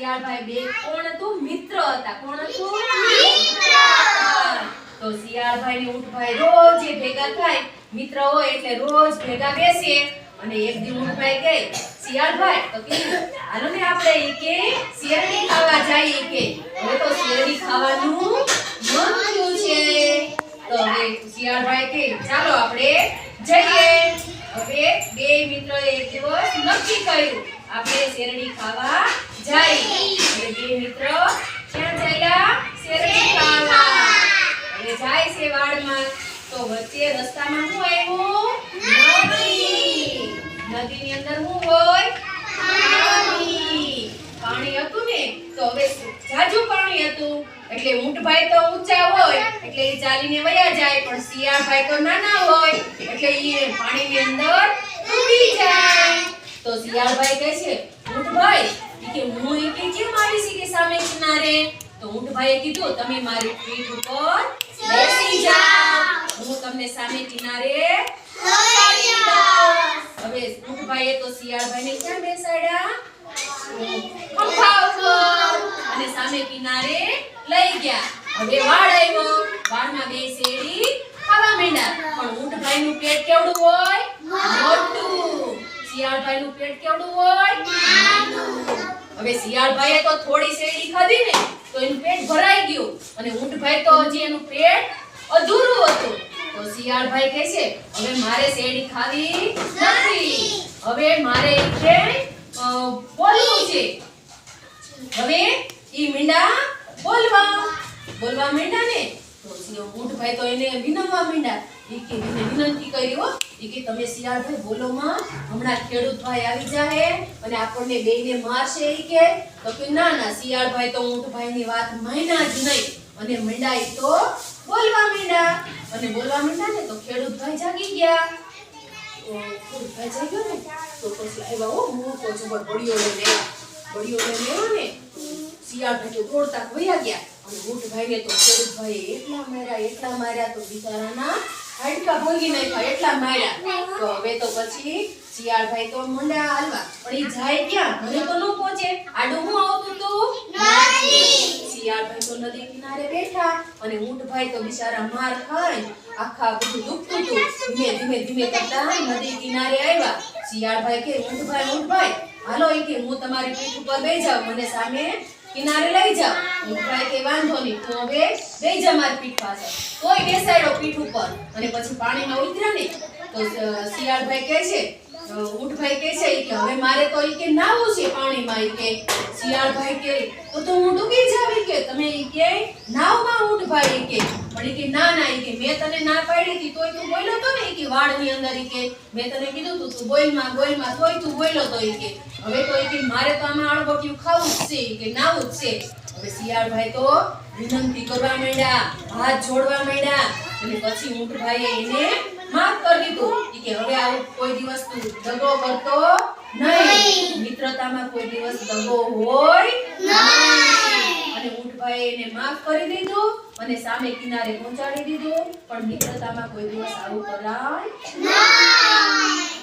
શિયાળભાઈ બે કોણ હતું? મિત્ર હતા. કોણ હતું? મિત્ર. તો શિયાળભાઈ ને ઊંટભાઈ રોજ ભેગા થાય. મિત્ર હોય એટલે રોજ ભેગા બેસીએ. અને એક દી ઊંટભાઈ કહે, શિયાળભાઈ તો કીધું હાલો ને આપણે ઈ કે શેરડી ખાવા જઈએ કે હવે તો શેરડી ખાવાનું મન થયું છે. તો હવે શિયાળભાઈ કહે ચાલો આપણે જઈએ. હવે બે મિત્રોએ એક દિવસ નક્કી કર્યું આપણે શેરડી ખાવા જઈએ. હવે બે મિત્રો ક્યાં જઈલા? શેરડી ખાવા. હવે જાય છે વાડમાં. તો વચ્ચે રસ્તામાં શું આવ્યું? નદી. નદીની અંદર શું હોય? પાણી. પાણી હતું ને તો હવે જાજુ પાણી હતું એટલે ઊંટભાઈ તો ઊંચા હોય એટલે એ ચાલીને વયા જાય, પણ શિયાળભાઈ તો નાના હોય એટલે એ પાણીની અંદર ડૂબી જાય. તો શિયાળભાઈ કહે છે ઊંટભાઈ કે હું એ કેમ આવી છે કે સામે કિનારે? તો ઊંટભાઈએ કીધું તમે મારી પીઠ ઉપર બેસી જાઓ, હું તમને સામે કિનારે બેસાડી દઉં. હવે ઊંટભાઈએ તો શિયાળભાઈને ક્યાં બેસાડ્યા? ખંભા ઉપર અને સામે કિનારે લઈ ગયા. હવે વાડ આવ્યો. વાડમાં બે શેરડી ખાવા માંડ્યા. પણ ઊંટભાઈનું પેટ કેવડું હોય? મોટું. શિયાળભાઈનું પેટ કેવડું હોય? નાનું. હવે શિયાળભાઈએ તો થોડી શેરડી ખાધી ને તો એનું પેટ ભરાઈ ગયું અને ઊંટભાઈ તો હજી એનું પેટ અધૂરું હતું. તો શિયાળભાઈ કહે છે હવે મારે શેરડી ખાવી નથી, હવે મારે કે બોલવું છે. હવે ઈ મીંડા બોલવા માંડ્યા ને તો ઊંટભાઈ તો એને વિનવવા માંડ્યા. ઈ કે વિનંતી કરી હો, ઈ કે તમે શિયાળભાઈ બોલો માં, હમણાં ખેડૂત ભાઈ આવી જાય અને આપણને બેયને મારશે. ઈ કે તો કે ના શિયાળભાઈ તો ઊંટભાઈની વાત માન્યા જ નહીં અને માંડ્યા ઈ તો બોલવા માંડ્યા. અને બોલવા માંડ્યા ને તો ખેડૂત ભાઈ જાગી ગયા. ખેડૂત ભાઈ જાગ્યો ને તો પછી આવ્યા હો મૂકો જબર બળીઓ લઈને આવ્યા ને શિયાળભાઈ તો દોડતા વયા ગયા. અને ઊંટભાઈને તો ખેડૂતભાઈએ એટલા માર્યા તો બિચારાના હાડકા ભાંગી નાખ્યા, એટલા માર્યા. તો હવે તો પછી શિયાળભાઈ તો મંડ્યા હાલવા, પણ ઈ જાય ક્યાં? ઘરે તો ન પહોંચે. આડું હું આવતું હતું? શિયાળભાઈ તો નદી કિનારે બેઠા અને ઊંટભાઈ તો બિચારા માર ખાય આખા બધું દુખતું હતું. ધીમે કરતા નદી કિનારે આવ્યા. શિયાળભાઈ કે ઊંટભાઈ હાલો ઈ કે હું તમારી પીઠ ઉપર બેસી જાઉં, મને સામે કિનારે લઈ જાઓ. ઊંટભાઈ કે વાંધો નહીં, તો હવે બેસી જા મારી પીઠ પાસે. તોય બેસાડ્યો પીઠ ઉપર અને પછી પાણીમાં ઉતર્યા ને તો શિયાળભાઈ કહે છે ઊંટભાઈ કહે છે કે હવે મારે તો ઈ કે નાવું છે પાણીમાં. ઈ કે શિયાળભાઈ કે તો હું ડૂબી જાવી કે તમે ઈ કે નાવમાં ઊંટભાઈ કે પણ ઈ કે ના ઈ કે મેં તને ના પાડી હતી તોય તું બોલ્યો તો ને ઈ કે વાડની અંદર ઈ કે મેં તને કીધું તું બોલમાં તોય તું બોલ્યો તો ઈ કે હવે તો ઈ કે મારે તો આમાં અળબટિયું ખાવું જ છે ઈ કે નાવું જ છે. હવે શિયાળભાઈ તો વિનંતી કરવા માંડ્યા, હાથ જોડવા માંડ્યા અને પછી ઊંટભાઈએ એને માફ કરી દીધું. ઈ કે હવે આવું કોઈ દિવસ તું દગો કરતો નહીં, મિત્રતામાં કોઈ દિવસ દગો હોય નહીં. અને ઊંટભાઈએ એને માફ કરી દીધું અને સામે કિનારે પહોંચાડી દીધું, પણ મિત્રતામાં કોઈ દિવસ આવું કરાય નહીં.